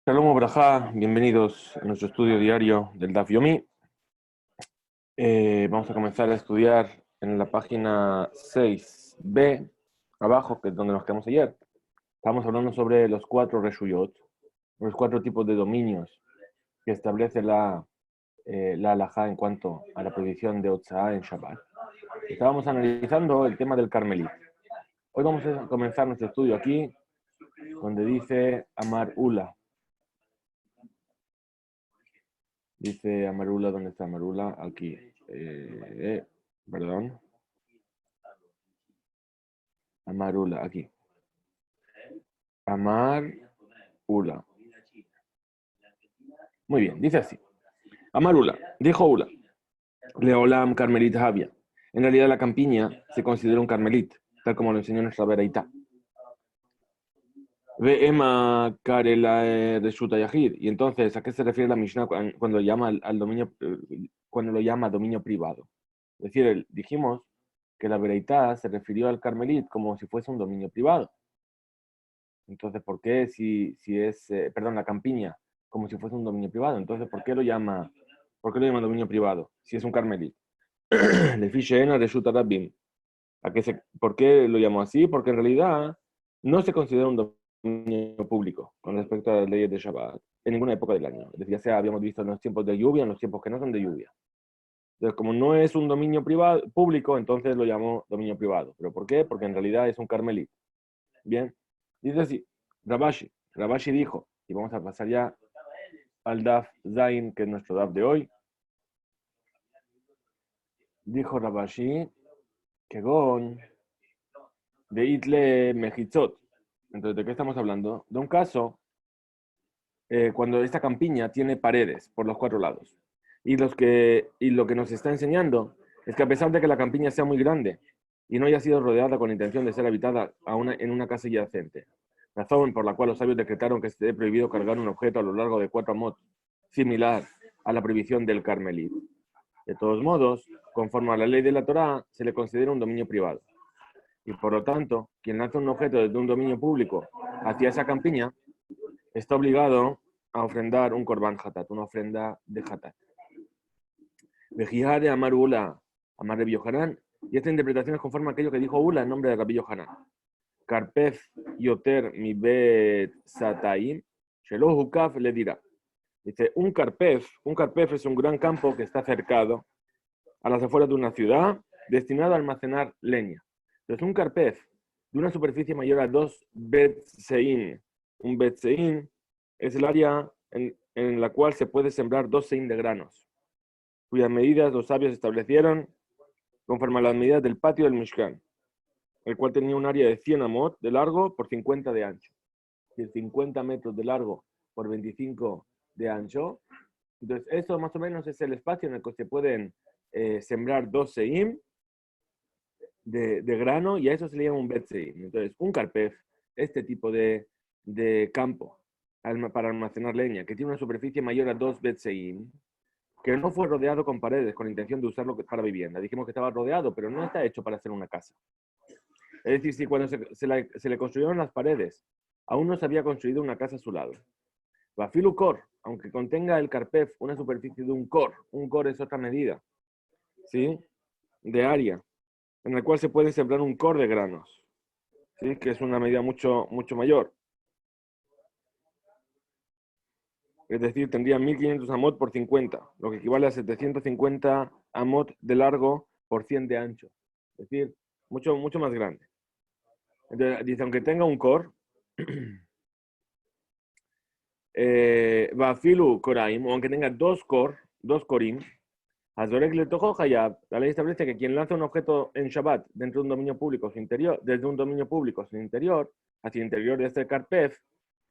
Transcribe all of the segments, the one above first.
Shalom Obrajá, bienvenidos a nuestro estudio diario del Daf Yomi. Vamos a comenzar a estudiar en la página 6b, abajo, que es donde nos quedamos ayer. Estamos hablando sobre los 4 reshuyot, los 4 tipos de dominios que establece la halajá en cuanto a la prohibición de Otzá en Shabbat. Estábamos analizando el tema del Carmelit. Hoy vamos a comenzar nuestro estudio aquí, donde dice Amar Ula. Dice Amarula, ¿dónde está Amarula? Aquí. Perdón. Amarula, aquí. Amarula. Muy bien, dice así. Amarula, dijo Ula. Leolam Carmelit Javia. En realidad la campiña se considera un carmelit, tal como lo enseñó nuestra Beraitá. Ve Emma Karela Reshuta Yahid. Y entonces, ¿a qué se refiere la Mishnah cuando llama al dominio, cuando lo llama dominio privado? Es decir, dijimos que la Beraitá se refirió al carmelit como si fuese un dominio privado. Entonces, ¿por qué si es, perdón, la campiña como si fuese un dominio privado? Entonces, ¿por qué lo llama dominio privado si es un carmelit? Le fiche en Reshuta Rabbim. ¿Por qué lo llamó así? Porque en realidad no se considera un dominio público con respecto a las leyes de Shabbat en ninguna época del año. Es decir, ya sea habíamos visto en los tiempos de lluvia, en los tiempos que no son de lluvia. Entonces, como no es un dominio público, entonces lo llamó dominio privado. ¿Pero por qué? Porque en realidad es un carmelit. Bien, dice así, Rabashi dijo, y vamos a pasar ya al Daf Zain, que es nuestro Daf de hoy. Dijo Rabashi, que Gon de Itle Mejitzot. Entonces, ¿de qué estamos hablando? De un caso cuando esta campiña tiene paredes por los 4 lados. Y lo que nos está enseñando es que a pesar de que la campiña sea muy grande y no haya sido rodeada con la intención de ser habitada en una casa adyacente, razón por la cual los sabios decretaron que esté prohibido cargar un objeto a lo largo de 4 amot, similar a la prohibición del Carmelit. De todos modos, conforme a la ley de la Torá, se le considera un dominio privado. Y por lo tanto, quien lanza un objeto desde un dominio público hacia esa campiña, está obligado a ofrendar un korban hatat, una ofrenda de hatat. Vejía de Amar Ula, Amar Rabbi Yohanan, y esta interpretación es conforme a aquello que dijo Ula en nombre de Rabbi Yohanan. Karpef yoter mi bet sataim, shelo hukaf le dirá. Dice, un karpef es un gran campo que está cercado a las afueras de una ciudad destinado a almacenar leña. Entonces, un karpef de una superficie mayor a 2 betsein, un betsein es el área en la cual se puede sembrar 2 sein de granos, cuyas medidas los sabios establecieron conforme a las medidas del patio del Mishkan, el cual tenía un área de 100 amot de largo por 50 de ancho. Es decir, 50 metros de largo por 25 de ancho. Entonces, eso más o menos es el espacio en el que se pueden sembrar 2 seim de grano, y a eso se le llama un bet seim. Entonces, un karpef, este tipo de campo para almacenar leña, que tiene una superficie mayor a 2 betseim, que no fue rodeado con paredes con la intención de usarlo para vivienda. Dijimos que estaba rodeado, pero no está hecho para hacer una casa. Es decir, si cuando se le construyeron las paredes, aún no se había construido una casa a su lado. Bafilu cor, aunque contenga el carpef una superficie de un cor es otra medida, ¿sí? De área, en la cual se puede sembrar un cor de granos, ¿sí? Que es una medida mucho, mucho mayor. Es decir, tendría 1500 amot por 50, lo que equivale a 750 amot de largo por 100 de ancho. Es decir, mucho, mucho más grande. Entonces, dice, aunque tenga un core, Bafilu Koraim, o aunque tenga dos Korim, Hazorek le tojo Hayab, la ley establece que quien lanza un objeto en Shabbat dentro de un dominio público, desde un dominio público sin interior, hacia el interior de este Karpef,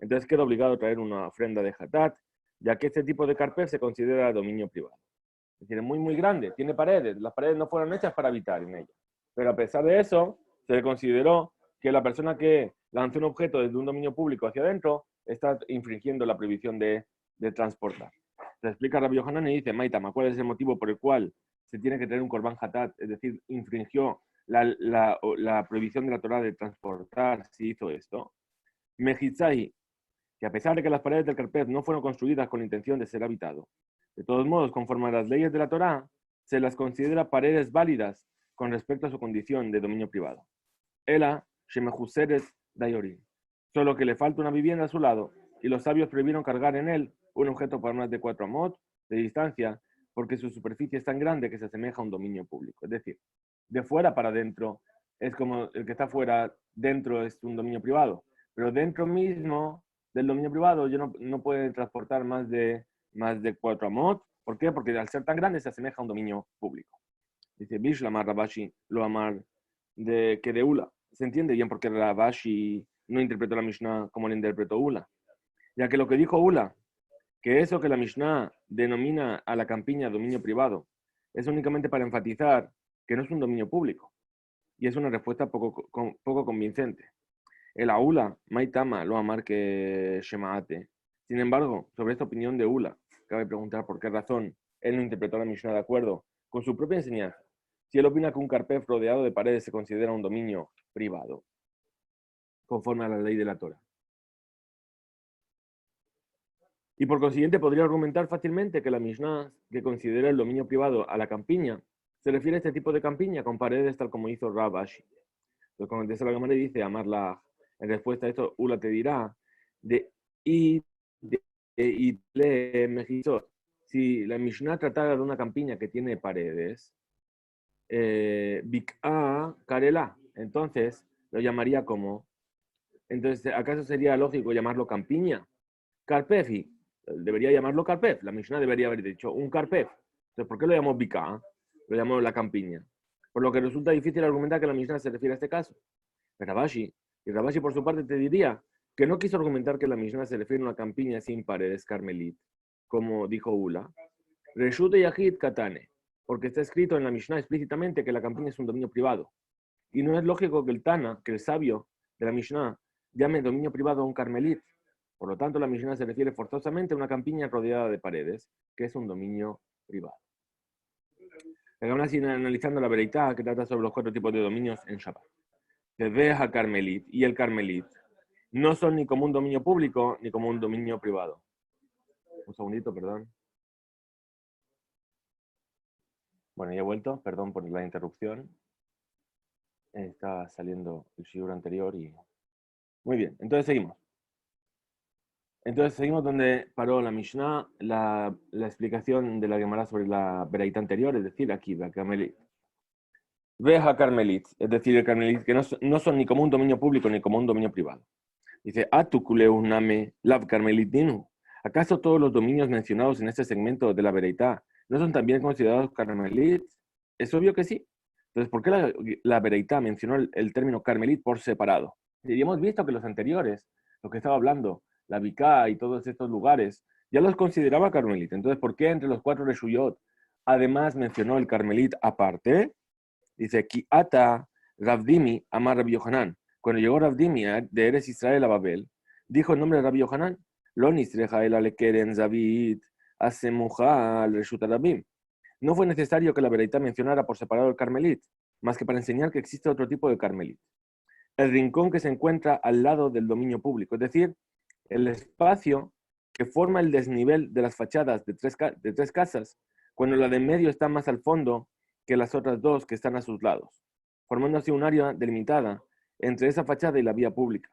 entonces queda obligado a traer una ofrenda de Hatat, ya que este tipo de Karpef se considera dominio privado. Es decir, es muy, muy grande, tiene paredes, las paredes no fueron hechas para habitar en ella. Pero a pesar de eso, se le consideró que la persona que lanzó un objeto desde un dominio público hacia adentro está infringiendo la prohibición de transportar. Se explica Rabbi Yohanan y dice, Maitama, ¿cuál es el motivo por el cual se tiene que tener un korban hatat? Es decir, infringió la prohibición de la Torá de transportar si hizo esto. Mejitzai, que a pesar de que las paredes del Carpef no fueron construidas con intención de ser habitado, de todos modos, conforme a las leyes de la Torá, se las considera paredes válidas con respecto a su condición de dominio privado. Ela, Shemehuseret Dayorim. Solo que le falta una vivienda a su lado, y los sabios prohibieron cargar en él un objeto por más de 4 amot de distancia, porque su superficie es tan grande que se asemeja a un dominio público. Es decir, de fuera para adentro es como el que está fuera, dentro es un dominio privado, pero dentro mismo del dominio privado yo no puede transportar más de 4 amot. ¿Por qué? Porque al ser tan grande se asemeja a un dominio público. Dice Bishlamar Rabashi, lo amar de que de Ula. Se entiende bien porque Rabashi no interpretó la Mishnah como lo interpretó Ula, ya que lo que dijo Ula, que eso que la Mishnah denomina a la campiña dominio privado, es únicamente para enfatizar que no es un dominio público, y es una respuesta poco convincente. El Aula, Maitama, lo amar que Shemaate. Sin embargo, sobre esta opinión de Ula, cabe preguntar por qué razón él no interpretó la Mishnah de acuerdo con su propia enseñanza. Si él opina que un carpef rodeado de paredes se considera un dominio privado, conforme a la ley de la Torah. Y por consiguiente podría argumentar fácilmente que la Mishnah, que considera el dominio privado a la campiña, se refiere a este tipo de campiña con paredes tal como hizo Rav Ashi. Entonces, cuando la Gemara dice amarla, en respuesta a esto, Ula te dirá de le mejizot. Si la Mishnah tratara de una campiña que tiene paredes, Bik'a Karela, entonces lo llamaría como. Entonces, ¿acaso sería lógico llamarlo campiña? Carpefi, debería llamarlo Carpef. La Mishnah debería haber dicho un Carpef. Entonces, ¿por qué lo llamó Bik'a? Lo llamó la campiña. Por lo que resulta difícil argumentar que la Mishnah se refiere a este caso. Rabashi, y Rabashi por su parte te diría que no quiso argumentar que la Mishnah se refiere a una campiña sin paredes carmelit, como dijo Ula. Reshut Yahid Katane, porque está escrito en la Mishnah explícitamente que la campiña es un dominio privado. Y no es lógico que el Tana, que el sabio de la Mishnah, llame dominio privado a un carmelit. Por lo tanto, la Mishnah se refiere forzosamente a una campiña rodeada de paredes, que es un dominio privado. Ahora sigue analizando la Bereitá, que trata sobre los 4 tipos de dominios en Shabbat. Veja Carmelit y el Carmelit no son ni como un dominio público ni como un dominio privado. Un segundito, perdón. Bueno, ya he vuelto, perdón por la interrupción. Estaba saliendo el shiur anterior y... Muy bien, entonces seguimos. Entonces seguimos donde paró la Mishnah, la explicación de la Gemara sobre la Bereitá anterior, es decir, aquí, la Carmelit. Veja Carmelit, es decir, el Carmelit, que no son ni como un dominio público ni como un dominio privado. Dice, Atukuleuname Lav Carmelitinu. ¿Acaso todos los dominios mencionados en este segmento de la Bereitá no son también considerados Carmelit? Es obvio que sí. Entonces, ¿por qué la Bereitá mencionó el término Carmelit por separado? Y hemos visto que los anteriores, lo que estaba hablando, la Biká y todos estos lugares, ya los consideraba Carmelit. Entonces, ¿por qué entre los 4 Reshuyot además mencionó el Carmelit aparte? Dice, Ki ata Ravdimi amar Rabbi Yohanan. Cuando llegó Ravdimi de Eres Israel a Babel, dijo el nombre de Rabbi Yohanan, Lo nisreja el alekeren Zavid asemuja al Reshut Rabim. No fue necesario que la Bereitá mencionara por separado el Carmelit, más que para enseñar que existe otro tipo de Carmelit. El rincón que se encuentra al lado del dominio público, es decir, el espacio que forma el desnivel de las fachadas de tres casas, cuando la de en medio está más al fondo que las otras 2 que están a sus lados, formando así un área delimitada entre esa fachada y la vía pública,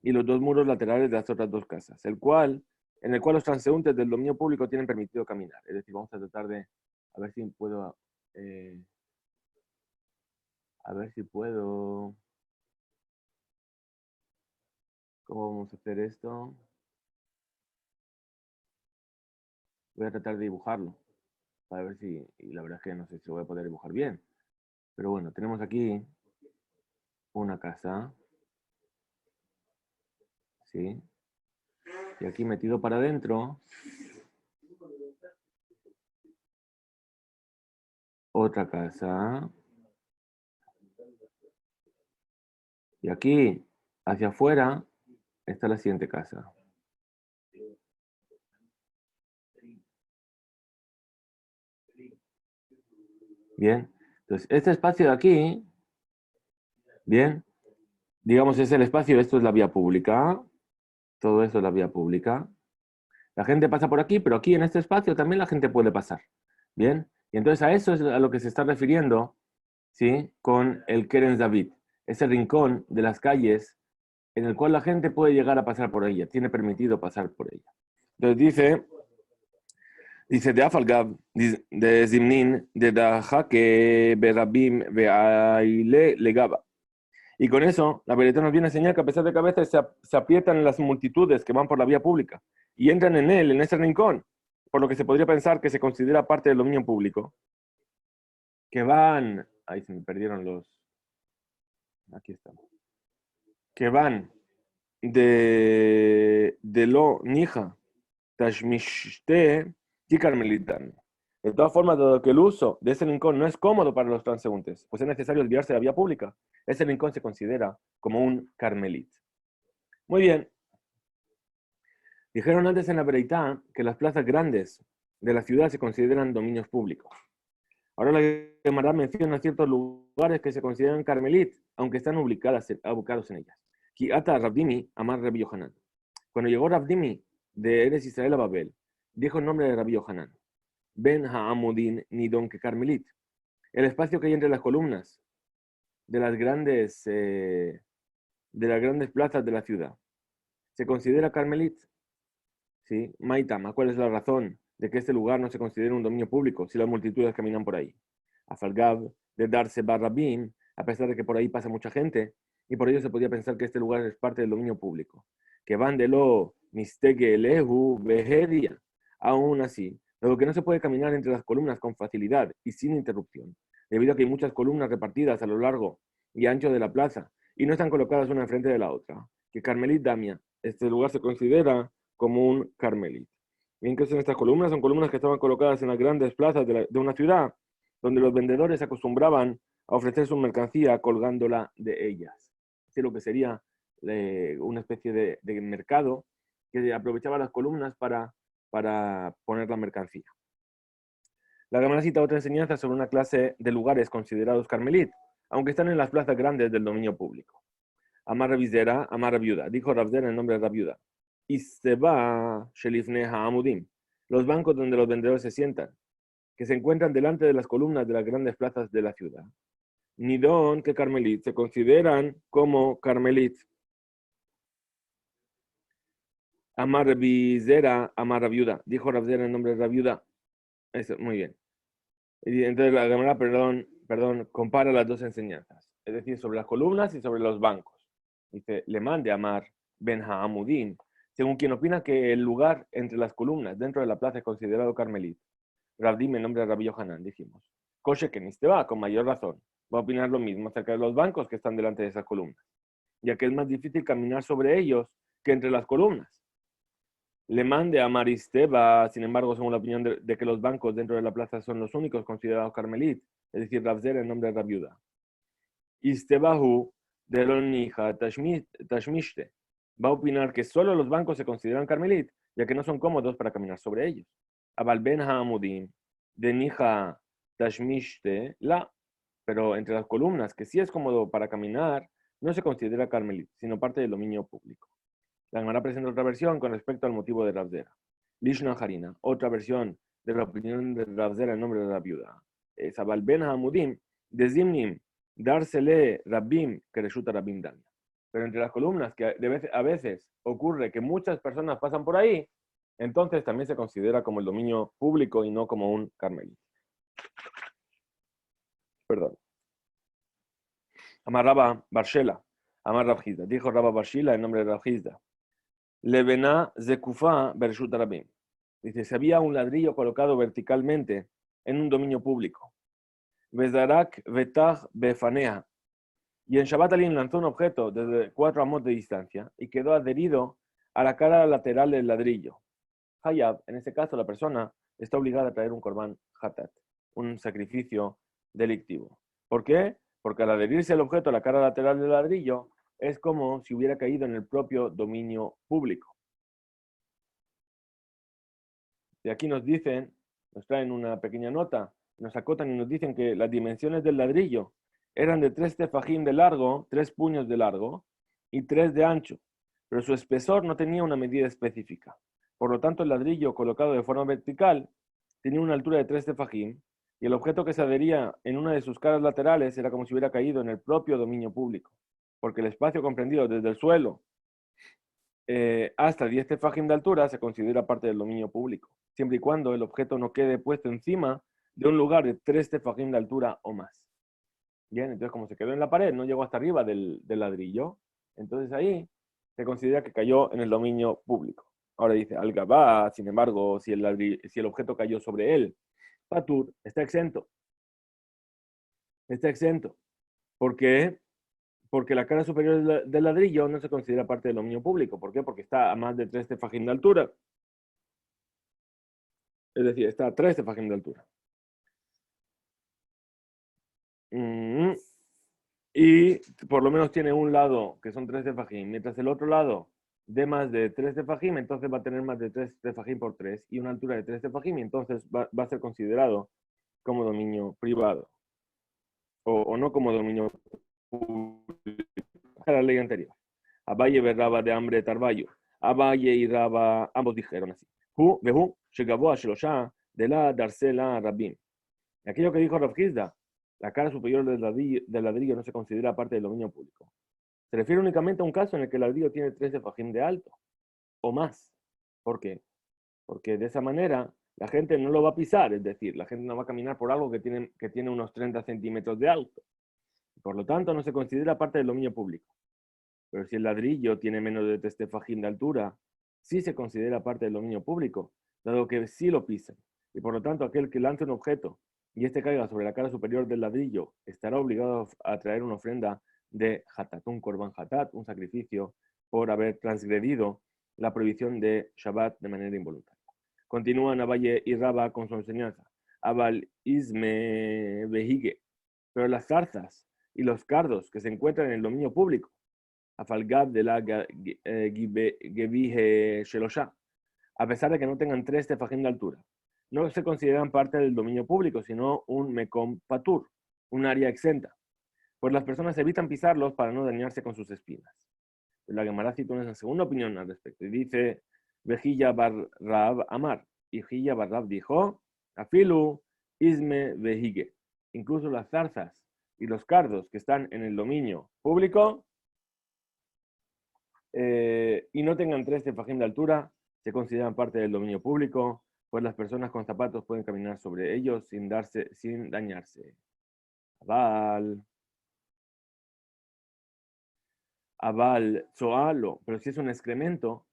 y los 2 muros laterales de las otras 2 casas, en el cual los transeúntes del dominio público tienen permitido caminar. Es decir, vamos a tratar de, a ver si puedo, ¿cómo vamos a hacer esto? Voy a tratar de dibujarlo, para ver si, y la verdad es que no sé si lo voy a poder dibujar bien, pero bueno, tenemos aquí una casa, ¿sí? Y aquí metido para adentro, otra casa. Y aquí, hacia afuera, está la siguiente casa. Bien. Entonces, este espacio de aquí, bien, digamos es el espacio, esto es la vía pública. Todo eso es la vía pública. La gente pasa por aquí, pero aquí en este espacio también la gente puede pasar. Bien, y entonces a eso es a lo que se está refiriendo, ¿sí? Con el Keren David, ese rincón de las calles en el cual la gente puede llegar a pasar por ella, tiene permitido pasar por ella. Entonces dice de Afalgab, de Zimnin, de Dajake, Berabim, Beaile, Legaba. Y con eso, la Beretá nos viene a enseñar que a pesar de que a veces se aprietan las multitudes que van por la vía pública y entran en él, en ese rincón, por lo que se podría pensar que se considera parte del dominio público, que van, ahí se me perdieron aquí estamos, que van de lo nija, tashmishte y carmelitan. De todas formas, dado que el uso de ese rincón no es cómodo para los transeúntes, pues es necesario desviarse de la vía pública, ese rincón se considera como un carmelit. Muy bien. Dijeron antes en la Bereitá que las plazas grandes de la ciudad se consideran dominios públicos. Ahora la Gemara menciona ciertos lugares que se consideran carmelit, aunque están ubicados en ellas. Kiata Rabdimi, Amar Rabbi Yohanan. Cuando llegó Rabdimi de Eres Israel a Babel, dijo el nombre de Rabbi Yohanan. Ben Ha'amudin Nidon que Carmelit. El espacio que hay entre las columnas de las grandes plazas de la ciudad se considera Carmelit. ¿Sí? Maitama, ¿cuál es la razón de que este lugar no se considere un dominio público si las multitudes caminan por ahí? Afalgab de Darse Barrabim, a pesar de que por ahí pasa mucha gente, y por ello se podía pensar que este lugar es parte del dominio público. Que van de lo Mistege Lehu Behedia. Aún así, luego que no se puede caminar entre las columnas con facilidad y sin interrupción, debido a que hay muchas columnas repartidas a lo largo y ancho de la plaza y no están colocadas una enfrente de la otra. Que Carmelit Damia, este lugar se considera como un carmelit. Bien, ¿qué son estas columnas? Son columnas que estaban colocadas en las grandes plazas de una ciudad, donde los vendedores acostumbraban a ofrecer su mercancía colgándola de ellas. Así lo que sería una especie de mercado que aprovechaba las columnas para poner la mercancía. La Gemara cita otra enseñanza sobre una clase de lugares considerados carmelit, aunque están en las plazas grandes del dominio público. Amar Rabizera, Amar Rabiuda. Dijo Rabzera en nombre de Rabiuda. Y se va Shelifneha Amudim, los bancos donde los vendedores se sientan, que se encuentran delante de las columnas de las grandes plazas de la ciudad. Nidón que Carmelit se consideran como Carmelit. Amar Rabizera, Amar Rabiuda. Dijo Rabzera en nombre de Rabiuda. Eso, muy bien. Y entonces la Gemara, compara las dos enseñanzas, es decir, sobre las columnas y sobre los bancos. Dice, le mande Amar Ben Ha'amudim, según quien opina que el lugar entre las columnas dentro de la plaza es considerado Carmelit. Rabdim en nombre de Rabbi Yohanan, dijimos. Koshe que ni te va, con mayor razón. Va a opinar lo mismo acerca de los bancos que están delante de esas columnas, ya que es más difícil caminar sobre ellos que entre las columnas. Le mande a Maristeba, sin embargo, según la opinión de que los bancos dentro de la plaza son los únicos considerados Carmelit, es decir, Rabzer en nombre de Rabiuda. Istebahu de Lonija Tashmishte va a opinar que solo los bancos se consideran Carmelit, ya que no son cómodos para caminar sobre ellos. Abalben Ha'amudim de Nija Tashmishte la, pero entre las columnas, que sí es cómodo para caminar, no se considera Carmelit, sino parte del dominio público. La Gemara presenta otra versión con respecto al motivo de Rabzera. Lishna Harina, otra versión de la opinión de Rabzera en nombre de la viuda. Es Abal Ben Hamudim, de Zimnim, dársele Rabbim, que resulta Rabbim Dan. Pero entre las columnas, que a veces ocurre que muchas personas pasan por ahí, entonces también se considera como el dominio público y no como un carmelita. Perdón. Amarraba Barshela, Amar Rabhizda. Dijo Rabba Barshila en nombre de Rabhizda. Levena Zekufa Bershut Rabim. Dice, se había un ladrillo colocado verticalmente en un dominio público. Bezarak Vetach Befanea. Y en Shabbat Alim lanzó un objeto desde 4 amos de distancia y quedó adherido a la cara lateral del ladrillo. Hayab, en este caso la persona está obligada a traer un korban hatat, un sacrificio delictivo. ¿Por qué? Porque al adherirse el objeto a la cara lateral del ladrillo, es como si hubiera caído en el propio dominio público. Y aquí nos dicen, nos traen una pequeña nota, nos acotan y nos dicen que las dimensiones del ladrillo eran de 3 tefajim de largo, 3 puños de largo y 3 de ancho. pero su espesor no tenía una medida específica. Por lo tanto, el ladrillo colocado de forma vertical tenía una altura de 3 tefajim, y el objeto que se adhería en una de sus caras laterales era como si hubiera caído en el propio dominio público, porque el espacio comprendido desde el suelo hasta 10 tefajim de altura se considera parte del dominio público, siempre y cuando el objeto no quede puesto encima de un lugar de 3 tefajim de altura o más. Bien, entonces como se quedó en la pared, no llegó hasta arriba del ladrillo, entonces ahí se considera que cayó en el dominio público. Ahora dice, al gabá, sin embargo, si el objeto cayó sobre él, patur, está exento. Está exento. ¿Por qué? Porque la cara superior del ladrillo no se considera parte del dominio público. ¿Por qué? Porque está a más de 3 tefajim de altura. Es decir, está a 3 tefajim de altura. Y por lo menos tiene un lado que son 3 tefajim, mientras el otro lado de más de 3 tefajim, entonces va a tener más de 3 tefajim por 3 y una altura de 3 tefajim, y entonces va a ser considerado como dominio privado o no como dominio público. La ley anterior. Abaye berraba de hambre tarbayo. Abaye y Raba, ambos dijeron así. Hu, vehu, shegabo a Shelosha, de la Darsela Rabim. Aquello que dijo Rav Hizda, la cara superior del ladrillo no se considera parte del dominio público. Se refiere únicamente a un caso en el que el ladrillo tiene 13 fajín de alto o más. ¿Por qué? Porque de esa manera la gente no lo va a pisar, es decir, la gente no va a caminar por algo que tiene unos 30 centímetros de alto. Por lo tanto, no se considera parte del dominio público. Pero si el ladrillo tiene menos de 3 fajín de altura, sí se considera parte del dominio público, dado que sí lo pisan. Y por lo tanto, aquel que lance un objeto y este caiga sobre la cara superior del ladrillo, estará obligado a traer una ofrenda de hatat, un korban hatat, un sacrificio por haber transgredido la prohibición de Shabbat de manera involuntaria. Continúan Abaye y Raba con su enseñanza. Abal isme vehige. Pero las zarzas y los cardos que se encuentran en el dominio público, Afalgab de la Gebije Shelosha, a pesar de que no tengan 3 tefajim de altura, no se consideran parte del dominio público, sino un mekom patur, un área exenta, pues las personas evitan pisarlos para no dañarse con sus espinas. La Gemara cita una segunda opinión al respecto y dice, Vejilla bar Rab Amar, y Vejilla bar Rab dijo, Afilu isme vejige, incluso las zarzas y los cardos que están en el dominio público y no tengan 3 tefajim de altura, se consideran parte del dominio público, pues las personas con zapatos pueden caminar sobre ellos sin dañarse. Aval, zoalo, pero si es un excremento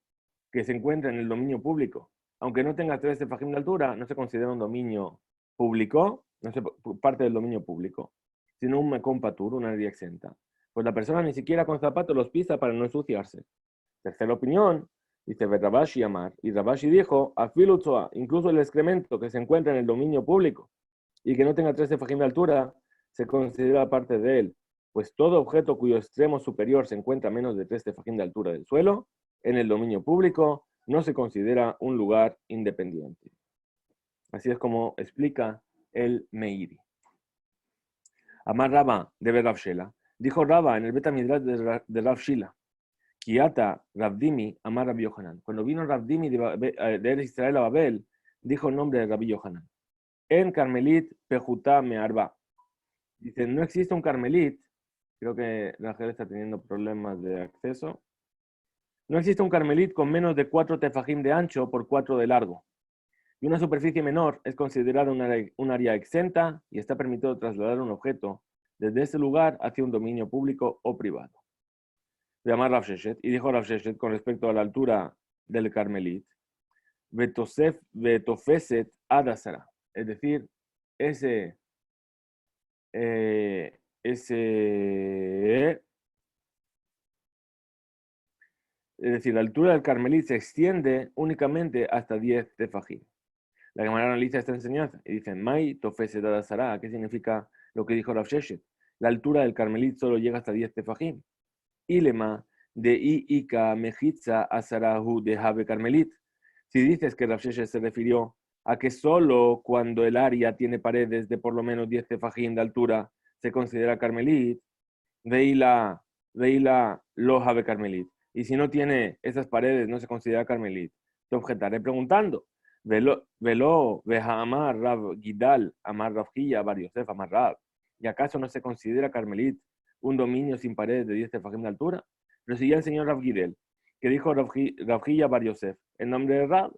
que se encuentra en el dominio público, aunque no tenga 3 tefajim de altura, no se considera un dominio público, no se parte del dominio público, sino un mekom patur, una área exenta. Pues la persona ni siquiera con zapatos los pisa para no ensuciarse. Tercera opinión, dice Rabashi Amar, y Rabashi dijo, afilu tzoa, incluso el excremento que se encuentra en el dominio público y que no tenga 3 tefajim de altura, se considera parte de él, pues todo objeto cuyo extremo superior se encuentra a menos de 3 tefajim de altura del suelo, en el dominio público, no se considera un lugar independiente. Así es como explica el Meiri. Amar Raba de Rav Shela, dijo Raba en el Betamidrash de Rav Shila, Kiata Rabdimi Amar Rabbi Yohanan. Cuando vino Rabdimi de Israel a Babel, dijo el nombre de Rabbi Yohanan. En Carmelit Pejutá Mearba. Dice, no existe un Carmelit. Creo que Rachel está teniendo problemas de acceso. No existe un Carmelit con menos de 4 tefajim de ancho por 4 de largo. Y una superficie menor es considerada un área exenta y está permitido trasladar un objeto desde ese lugar hacia un dominio público o privado. Llamar Rav Sheshet, y dijo Rav Sheshet con respecto a la altura del Carmelit, Betofeset Adasara, es decir, es decir, la altura del Carmelit se extiende únicamente hasta 10 tefajim. La Gemara analiza esta enseñanza y dice, Mai Tofeset Adasara, ¿qué significa lo que dijo Rav Sheshet? La altura del Carmelit solo llega hasta 10 tefajim. Ilema de Ika Mejitza Asarahu de Habe Carmelit. Si dices que Rav Sheshet se refirió a que solo cuando el área tiene paredes de por lo menos 10 tefajim de altura se considera Carmelit, veila lo Habe Carmelit. Y si no tiene esas paredes, no se considera carmelit. Te objetaré preguntando. Velo, veja amar Rav Gidal, amar Rav Hilla, Bar Yosef, amar Rav. ¿Y acaso no se considera carmelit un dominio sin paredes de 10 tefajim de altura? Pero si ya el señor Rav Gidel, que dijo Rav Hilla Bar Yosef, en nombre de Rav,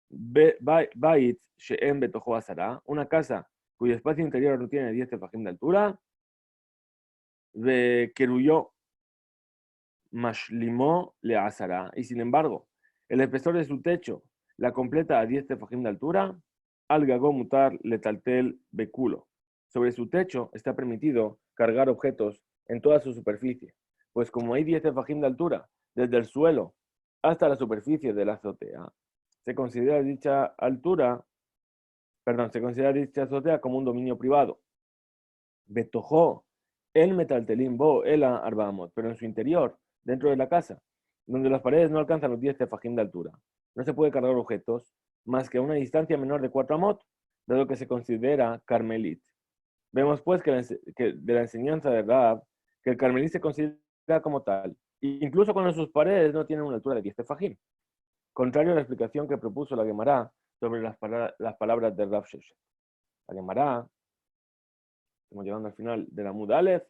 Bait She'em Betojo Asara, una casa cuyo espacio interior no tiene 10 tefajim de altura, de Keruyó Mashlimó le Asara, y sin embargo, el espesor de su techo la completa a 10 tefajim de altura, al Gagó Mutar le Taltel Beculo. Sobre su techo está permitido cargar objetos en toda su superficie, pues como hay 10 tefajim de altura, desde el suelo hasta la superficie de la azotea, se considera dicha azotea como un dominio privado. Betojó el metaltelín bo el arbamot, pero en su interior, dentro de la casa, donde las paredes no alcanzan los 10 tefajim de altura, no se puede cargar objetos más que a una distancia menor de 4 amot, dado que se considera carmelit. Vemos pues que de la enseñanza de Rab, que el carmelit se considera como tal, incluso cuando sus paredes no tienen una altura de 10 tefajim, contrario a la explicación que propuso la Gemara sobre las palabras de Rav Sheshet. La Gemara, estamos llegando al final de la Amud Aleph,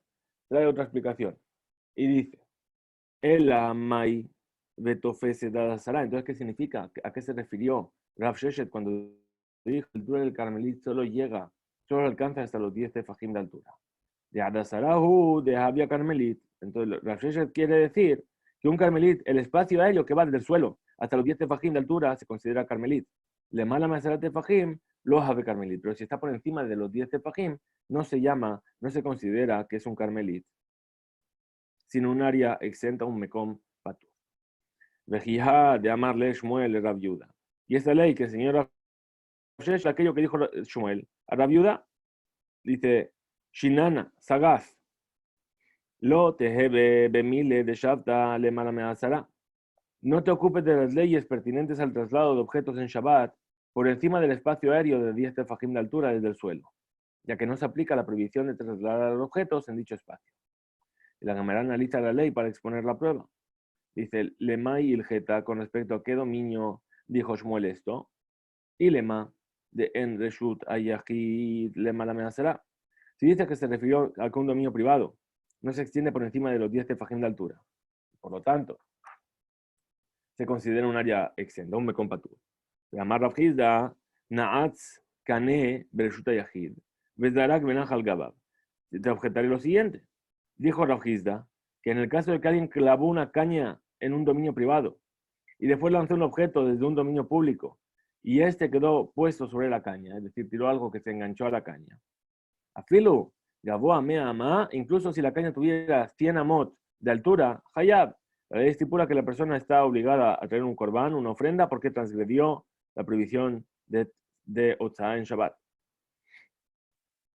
trae otra explicación y dice: el amai betofese dada sara. Entonces, ¿qué significa? ¿A qué se refirió Rav Sheshet cuando dijo que la altura del Carmelit solo alcanza hasta los 10 tefajim de altura? De Adasarahu, de Habia Carmelit. Entonces, Rav Sheshet quiere decir que un Carmelit, el espacio aéreo que va desde el suelo hasta los 10 tefajim de altura, se considera Carmelit. Le mala masara tefajim, lo Habe Carmelit. Pero si está por encima de los 10 tefajim, no se considera que es un Carmelit, sino un área exenta, un Mekom Patur. Vejija de amarle Shmuel Rab Yuda. Y esta ley que enseñó Rav Sheshet, aquello que dijo Shmuel a Rab Yuda, dice: Shinana, sagaz, lo tehebe bemile de Shabta le malameazara. No te ocupes de las leyes pertinentes al traslado de objetos en Shabbat por encima del espacio aéreo de 10 tefajim de altura desde el suelo, ya que no se aplica la prohibición de trasladar los objetos en dicho espacio. Y la Gemara analiza la ley para exponer la prueba. Dice: Lema y el Geta, con respecto a qué dominio dijo Shmuel esto, y Lema de En Reshut Ayahid Lema la amenazará. Si dice que se refirió a que un dominio privado no se extiende por encima de los 10 tefajim de altura, por lo tanto, se considera un área exenta, un Mekom Patur. Amar Rav Hizda, Naatz Kane Bereshut Ayahid, Vezdarak Benachal Gabab. Te objetaré lo siguiente. Dijo Rav Hizda que en el caso de que alguien clavó una caña en un dominio privado y después lanzó un objeto desde un dominio público y este quedó puesto sobre la caña, es decir, tiró algo que se enganchó a la caña. Afilu, Gavoa Mea Ama, incluso si la caña tuviera 100 amot de altura, Hayab, la ley estipula que la persona está obligada a traer un corbán, una ofrenda, porque transgredió la prohibición de Otzá en Shabbat.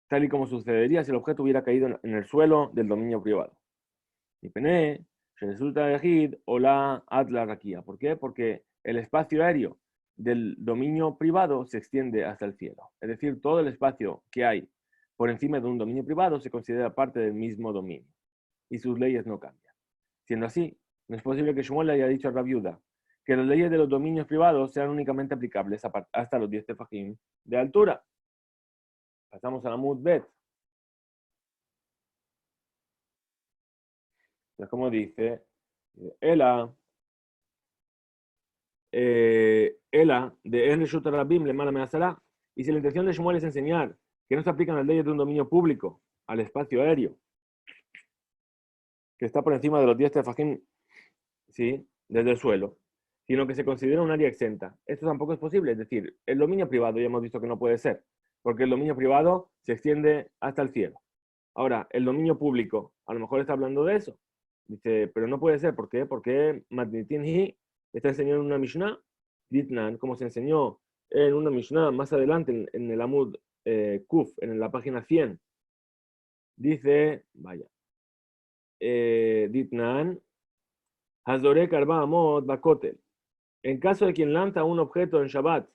Tal y como sucedería si el objeto hubiera caído en el suelo del dominio privado. Y Pené, se resulta de o la Atla Raquía. ¿Por qué? Porque el espacio aéreo del dominio privado se extiende hasta el cielo. Es decir, todo el espacio que hay por encima de un dominio privado se considera parte del mismo dominio. Y sus leyes no cambian. Siendo así, no es posible que Shmuel le haya dicho a Rav Yuda que las leyes de los dominios privados sean únicamente aplicables hasta los 10 tefajim de altura. Pasamos a la Amud Bet. Es como dice, Ela de En Reshut Rabim le mala amenazará. Y si la intención de Shmuel es enseñar que no se aplican las leyes de un dominio público al espacio aéreo, que está por encima de los 10 tefajim, ¿sí?, desde el suelo, sino que se considera un área exenta. Esto tampoco es posible. Es decir, el dominio privado ya hemos visto que no puede ser, porque el dominio privado se extiende hasta el cielo. Ahora, el dominio público, a lo mejor está hablando de eso. Dice, pero no puede ser. ¿Por qué? Porque Matnitin Hi está enseñando una Mishnah, Ditnan, como se enseñó en una Mishnah más adelante en el Amud Kuf, en la página 100. Dice, vaya, Ditnan, Hazorek Arba Amot Bakotel. En caso de quien lanza un objeto en Shabbat,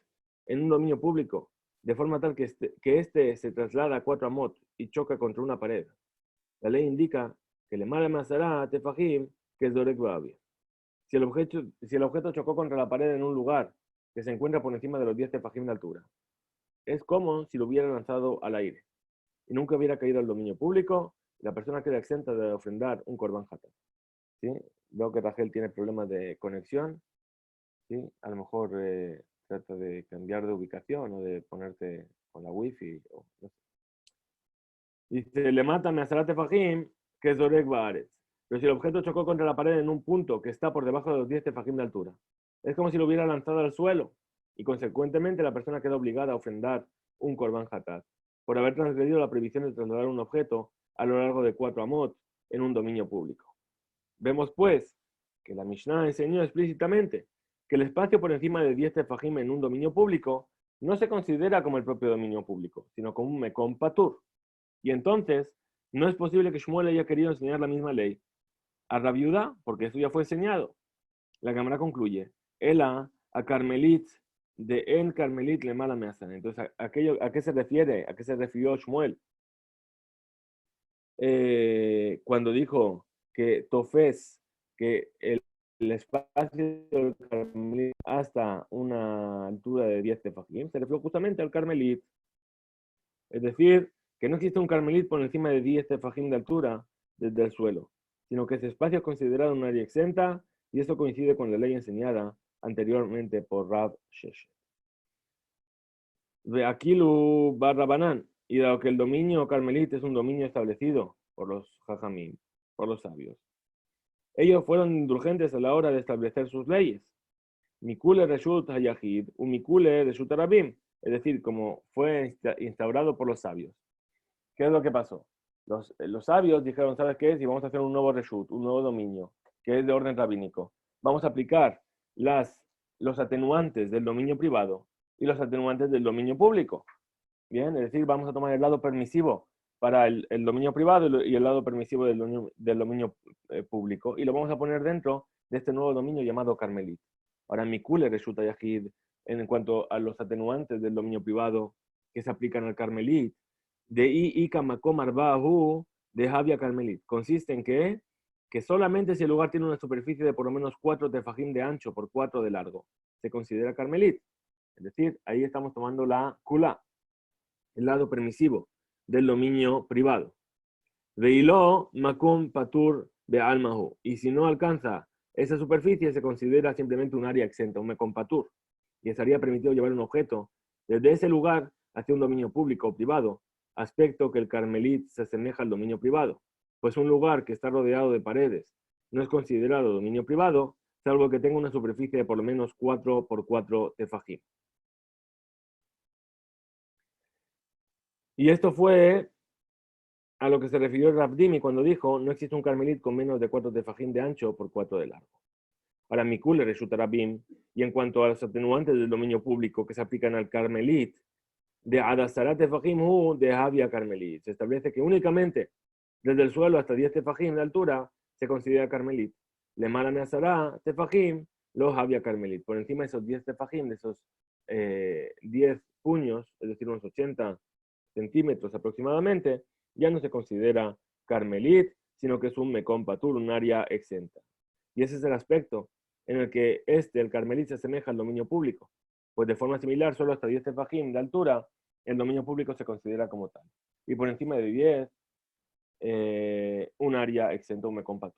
en un dominio público, de forma tal que este se traslada a 4 amot y choca contra una pared, la ley indica que le mala masará tefajim que es dorek babia. Si el objeto chocó contra la pared en un lugar que se encuentra por encima de los 10 tefajim de altura, es como si lo hubiera lanzado al aire y nunca hubiera caído al dominio público, la persona queda exenta de ofrendar un korban hatat. ¿Sí? Veo que Rachel tiene problemas de conexión. ¿Sí? A lo mejor trata de cambiar de ubicación o de ponerte con la wifi. O, no sé. Dice, le mata a Sarat Tefajim, que es Dorek Baaretz. Pero si el objeto chocó contra la pared en un punto que está por debajo de los 10 tefajim de altura, es como si lo hubiera lanzado al suelo y consecuentemente la persona queda obligada a ofrendar un korban hatat por haber transgredido la prohibición de trasladar un objeto a lo largo de 4 amot en un dominio público. Vemos pues que la Mishnah enseñó explícitamente que el espacio por encima de 10 tefajim en un dominio público no se considera como el propio dominio público, sino como un mekom patur. Y entonces, no es posible que Shmuel haya querido enseñar la misma ley a Rabiuda, porque eso ya fue enseñado. La cámara concluye, Ela a Carmelit, de En Carmelit le mala me hacen. Entonces, ¿a qué se refiere? ¿A qué se refirió Shmuel? Cuando dijo que Tofes, que el espacio del Carmelit hasta una altura de 10 tefajim, se refirió justamente al Carmelit. Es decir, que no existe un carmelit por encima de 10 tefajim de altura desde el suelo, sino que ese espacio es considerado un área exenta y eso coincide con la ley enseñada anteriormente por Rav Sheshet. Veakilu barra banán, y dado que el dominio carmelit es un dominio establecido por los jajamim, por los sabios, ellos fueron indulgentes a la hora de establecer sus leyes. Mikule reshut hayahid, un mikule reshut arabim, es decir, como fue instaurado por los sabios. ¿Qué es lo que pasó? Los sabios dijeron, ¿sabes qué? Si vamos a hacer un nuevo reshut, un nuevo dominio, que es de orden rabínico, vamos a aplicar los atenuantes del dominio privado y los atenuantes del dominio público. Bien, es decir, vamos a tomar el lado permisivo para el dominio privado y el lado permisivo del dominio público y lo vamos a poner dentro de este nuevo dominio llamado Carmelit. Ahora, Mikule resulta Yahid en cuanto a los atenuantes del dominio privado que se aplican al Carmelit, de Ikamakom Arbahu de Javia Carmelit. Consiste en que solamente si el lugar tiene una superficie de por lo menos 4 tefajim de ancho por 4 de largo, se considera Carmelit. Es decir, ahí estamos tomando la Kula, el lado permisivo del dominio privado. Veiló Makom Patur de Almahu. Y si no alcanza esa superficie, se considera simplemente un área exenta, un Makom Patur. Y estaría permitido llevar un objeto desde ese lugar hacia un dominio público o privado, aspecto que el Carmelit se asemeja al dominio privado. Pues un lugar que está rodeado de paredes no es considerado dominio privado, salvo que tenga una superficie de por lo menos 4 por 4 tefajim. Y esto fue a lo que se refirió Rav Dimi cuando dijo, no existe un carmelit con menos de 4 tefajim de ancho por 4 de largo. Para Mikule resulta Rabim, y en cuanto a los atenuantes del dominio público que se aplican al carmelit, de Adasarat tefajim hu de Havia carmelit, se establece que únicamente desde el suelo hasta 10 tefajim de altura se considera carmelit. Le mala Nazará tefajim, lo Havia carmelit. Por encima de esos 10 tefajim, de esos 10 puños, es decir, unos 80 centímetros aproximadamente, ya no se considera carmelit, sino que es un mekom patur, un área exenta. Y ese es el aspecto en el que el carmelit, se asemeja al dominio público. Pues de forma similar, solo hasta 10 tefajim de altura, el dominio público se considera como tal. Y por encima de 10, un área exenta, un mekom patur.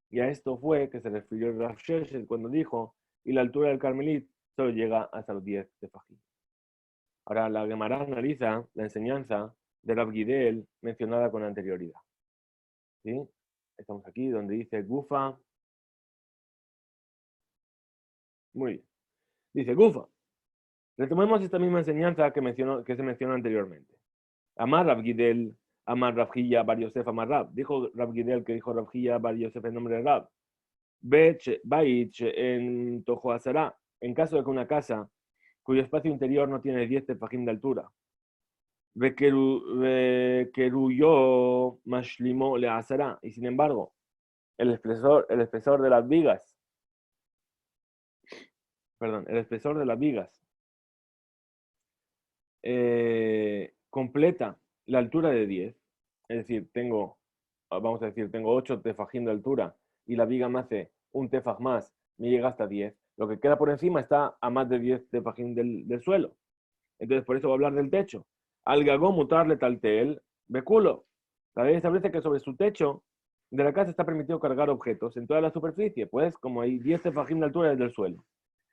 Y a esto fue que se refirió Rav Sheshet cuando dijo, y la altura del carmelit solo llega hasta los 10 tefajim. Ahora, la Gemara analiza la enseñanza de Rav Gidel mencionada con anterioridad. ¿Sí? Estamos aquí donde dice Gufa. Muy bien. Dice Gufa. Retomemos esta misma enseñanza que se mencionó anteriormente. Amar Rav Gidel, Amar Rav Hilla, Bar Yosef, Amar Rav. Dijo Rav Gidel que dijo Rav Hilla, Bar Yosef en nombre de Rav. Bait en Tojo Azara. En caso de que una casa cuyo espacio interior no tiene 10 tefajim de altura, Vekeruyó Mashlimo le Azara. Y sin embargo, el espesor de las vigas, el espesor de las vigas completa la altura de 10, es decir, tengo 8 tefajim de altura y la viga me hace un tefaj más me llega hasta 10. Lo que queda por encima está a más de 10 tefajín del suelo. Entonces, por eso va a hablar del techo. Al gagó mutarle taltel, beculo. La ley establece que sobre su techo de la casa está permitido cargar objetos en toda la superficie, pues como hay 10 tefajín de altura desde el suelo.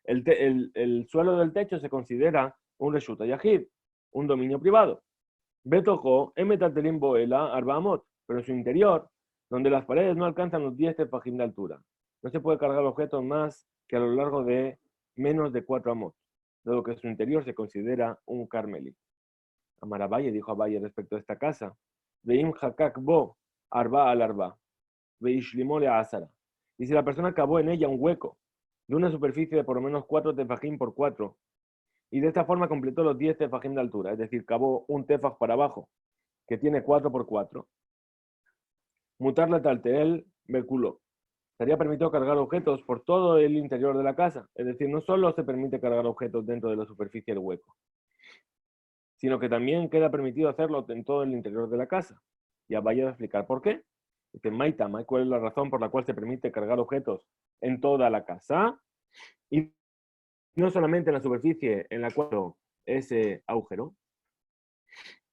El suelo del techo se considera un reshuta yahid, un dominio privado. Betojo, emetatelim boela, arbamot, pero en su interior, donde las paredes no alcanzan los 10 tefajim de altura, no se puede cargar objetos más que a lo largo de menos de 4 amot, dado que su interior se considera un carmelí. Amarabaye dijo a Valle respecto a esta casa: Veim hakak bo, arba al arba, veishlimole asara. Y si la persona cavó en ella un hueco de una superficie de por lo menos 4 tefajim por 4, y de esta forma completó los 10 tefajim de altura, es decir, cavó un tefaj para abajo, que tiene 4 por 4, mutarla taltel beculo. Sería permitido cargar objetos por todo el interior de la casa, es decir, no solo se permite cargar objetos dentro de la superficie del hueco, sino que también queda permitido hacerlo en todo el interior de la casa. Ya vaya a explicar por qué. Dice Maitama, ¿cuál es la razón por la cual se permite cargar objetos en toda la casa? Y no solamente en la superficie en la cual ese agujero.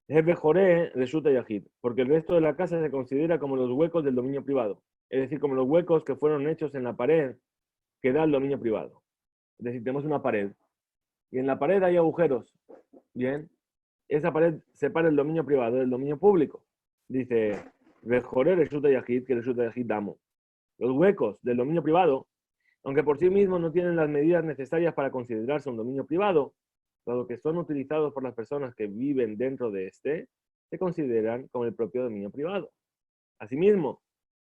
Es Bejoré resulta Yahid, porque el resto de la casa se considera como los huecos del dominio privado, es decir, como los huecos que fueron hechos en la pared que da el dominio privado. Es decir, tenemos una pared y en la pared hay agujeros. Bien, esa pared separa el dominio privado del dominio público. Dice, Bejoré resulta Yahid, que resulta Yahid damo. Los huecos del dominio privado, aunque por sí mismos no tienen las medidas necesarias para considerarse un dominio privado, dado que son utilizados por las personas que viven dentro de este, se consideran como el propio dominio privado. Asimismo,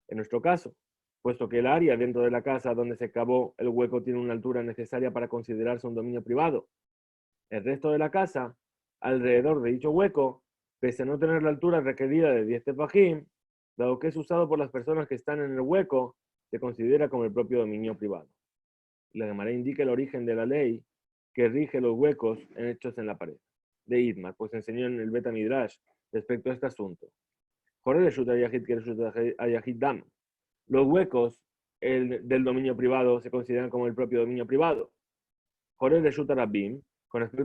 en nuestro caso, puesto que el área dentro de la casa donde se cavó el hueco tiene una altura necesaria para considerarse un dominio privado, el resto de la casa, alrededor de dicho hueco, pese a no tener la altura requerida de 10 tefajim, dado que es usado por las personas que están en el hueco, se considera como el propio dominio privado. La Gemara indica el origen de la ley que rige los huecos hechos en la pared. De Idmar, pues enseñó en el Beta Midrash respecto a este asunto. Los huecos del dominio privado se consideran como el propio dominio privado. Con respecto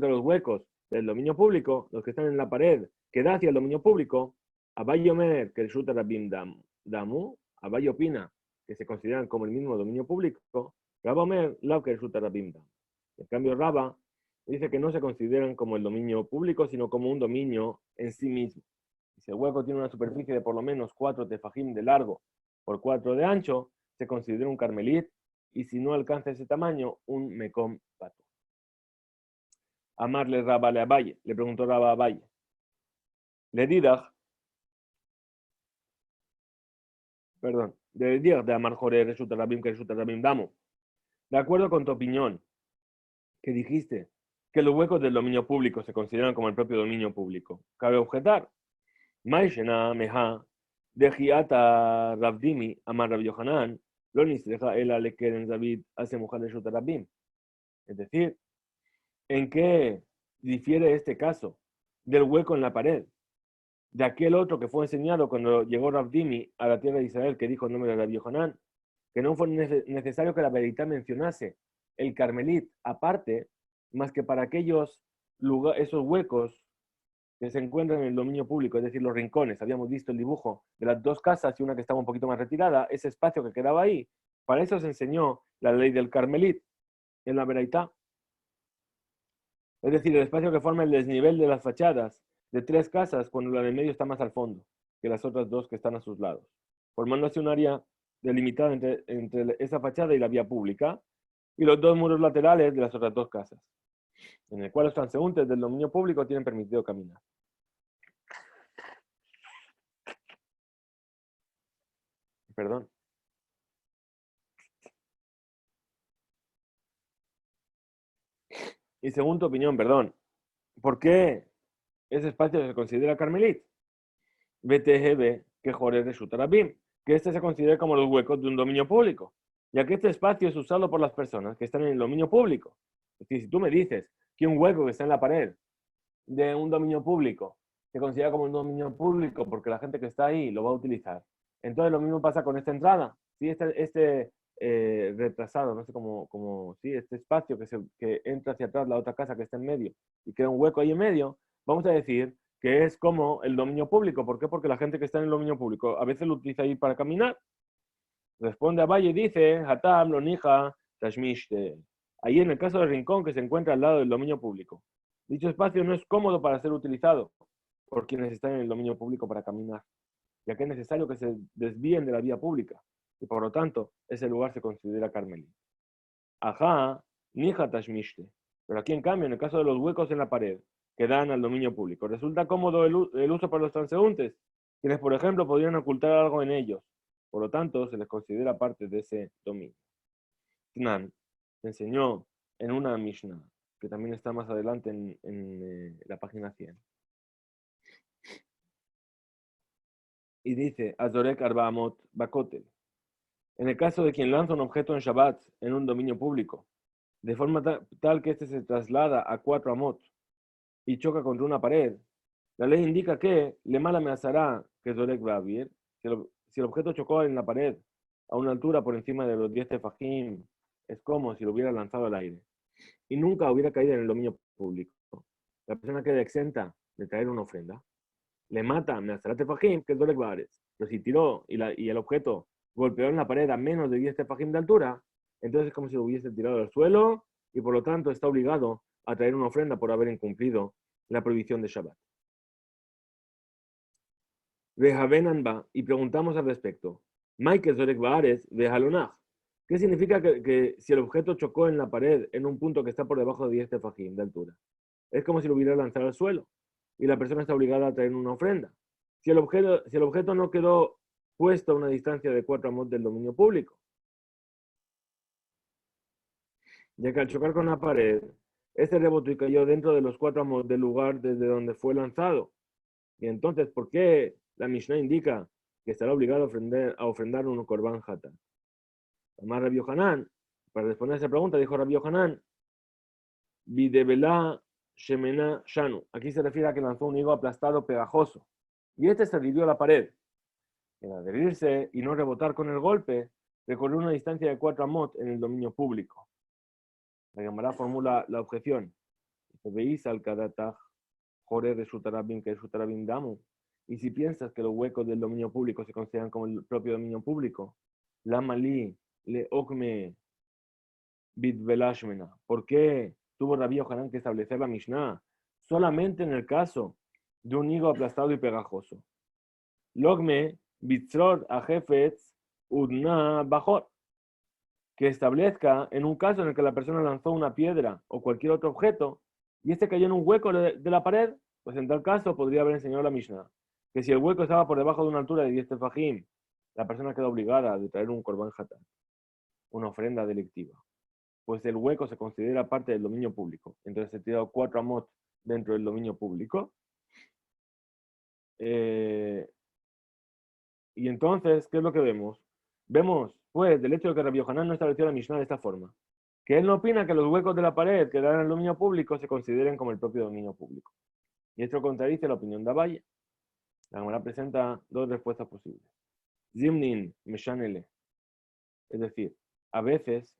a los huecos del dominio público, los que están en la pared que da hacia el dominio público, Abayomer, que resulta Rabim Damu, Abay opina que se consideran como el mismo dominio público, Rabomer, Lau que resulta Rabim Dam. En cambio, Raba dice que no se consideran como el dominio público, sino como un dominio en sí mismo. Si el hueco tiene una superficie de por lo menos 4 tefajim de largo por 4 de ancho, se considera un carmelit, y si no alcanza ese tamaño, un mekom pato. Amarle Raba le Abaye, le preguntó Raba a Abaye. Le didach, perdón, de dir de Amar Jore resulta Rabim que resulta Rabim Damo. De acuerdo con tu opinión, que dijiste que los huecos del dominio público se consideran como el propio dominio público, cabe objetar. Maishena meha de Giata Rabdimi Amar Rabbi Yohanan, lo nisreja el alekeren David hace mujer de Rabim. Es decir, ¿en qué difiere este caso del hueco en la pared de aquel otro que fue enseñado cuando llegó Rabdimi a la tierra de Israel, que dijo el nombre de Rabbi Yohanan, que no fue necesario que la Verita mencionase el Carmelit aparte, más que para aquellos esos huecos que se encuentran en el dominio público, es decir, los rincones? Habíamos visto el dibujo de las dos casas y una que estaba un poquito más retirada, ese espacio que quedaba ahí. Para eso se enseñó la ley del Carmelit en la Veraitá. Es decir, el espacio que forma el desnivel de las fachadas de 3 casas cuando la del medio está más al fondo que las otras 2 que están a sus lados, formando así un área delimitada entre esa fachada y la vía pública y los 2 muros laterales de las otras 2 casas, en el cual los transeúntes del dominio público tienen permitido caminar. Perdón. Y según tu opinión, perdón, ¿por qué ese espacio se considera Carmelit? BTGB, que Jorge de Shutarabim, que este se considera como los huecos de un dominio público, ya que este espacio es usado por las personas que están en el dominio público. Es decir, si tú me dices que un hueco que está en la pared de un dominio público se considera como un dominio público porque la gente que está ahí lo va a utilizar, entonces lo mismo pasa con esta entrada. Si retrasado, no sé sí, este espacio que entra hacia atrás la otra casa que está en medio y queda un hueco ahí en medio, vamos a decir que es como el dominio público. ¿Por qué? Porque la gente que está en el dominio público a veces lo utiliza ahí para caminar. Responde a Valle y dice, Hatam, Lonija, Tashmishte. Ahí en el caso del rincón que se encuentra al lado del dominio público. Dicho espacio no es cómodo para ser utilizado por quienes están en el dominio público para caminar, ya que es necesario que se desvíen de la vía pública y por lo tanto ese lugar se considera carmelí. Ajá, Nija Tashmishte. Pero aquí en cambio, en el caso de los huecos en la pared que dan al dominio público, resulta cómodo el uso para los transeúntes, quienes por ejemplo podrían ocultar algo en ellos. Por lo tanto, se les considera parte de ese dominio. Tnan enseñó en una Mishnah, que también está más adelante en la página 100. Y dice, Azorek Arbaamot Bakotel. En el caso de quien lanza un objeto en Shabbat en un dominio público, de forma tal que éste se traslada a 4 amot y choca contra una pared, la ley indica que le mala amenazará que Zorek va a vivir. Si el objeto chocó en la pared a una altura por encima de los 10 tefajim, es como si lo hubiera lanzado al aire y nunca hubiera caído en el dominio público. La persona queda exenta de traer una ofrenda. Le mata amenazará tefajim, que es Zorek Bares. Pero si tiró y el objeto golpeó en la pared a menos de 10 tefajim de altura, entonces es como si lo hubiese tirado al suelo y por lo tanto está obligado a traer una ofrenda por haber incumplido la prohibición de Shabbat. Y preguntamos al respecto. Michael Zorek Baares de Halonach. ¿Qué significa que si el objeto chocó en la pared en un punto que está por debajo de 10 tefajim de altura? Es como si lo hubiera lanzado al suelo y la persona está obligada a traer una ofrenda. Si el objeto no quedó puesto a una distancia de 4 amot del dominio público, ya que al chocar con la pared, este rebotó y cayó dentro de los 4 amot del lugar desde donde fue lanzado. Y entonces, ¿por qué la Mishnah indica que estará obligado a ofrendar un Korban Hata? Además, Rabbi Yohanan, para responder a esa pregunta, dijo Rabbi Yohanan, Videbelá Shemena Shanu. Aquí se refiere a que lanzó un higo aplastado pegajoso. Y este se adhirió a la pared. En adherirse y no rebotar con el golpe, recorrió una distancia de 4 amot en el dominio público. La Gemara formula la objeción. Veis al Kadataj, Jore resultará bien que resultará bien Damu. Y si piensas que los huecos del dominio público se consideran como el propio dominio público, la malí le okme bitvelashmena. ¿Por qué tuvo Rabbi Yohanan que establecer la Mishnah solamente en el caso de un higo aplastado y pegajoso? Logme bitzrot ajefetz udna bajor. Que establezca en un caso en el que la persona lanzó una piedra o cualquier otro objeto y este cayó en un hueco de la pared, pues en tal caso podría haber enseñado la Mishnah que si el hueco estaba por debajo de una altura de 10 tefajim, la persona queda obligada de traer un korban hatán, una ofrenda delictiva. Pues el hueco se considera parte del dominio público. Entonces se tira 4 amot dentro del dominio público. Y entonces, ¿qué es lo que vemos? Vemos, pues, del hecho de que Rabbi Yohanan no estableció la Mishnah de esta forma, que él no opina que los huecos de la pared que dan en el dominio público se consideren como el propio dominio público. Y esto contradice la opinión de Abaye. La Gemara presenta 2 respuestas posibles. Zimnin Meshanele. Es decir, a veces,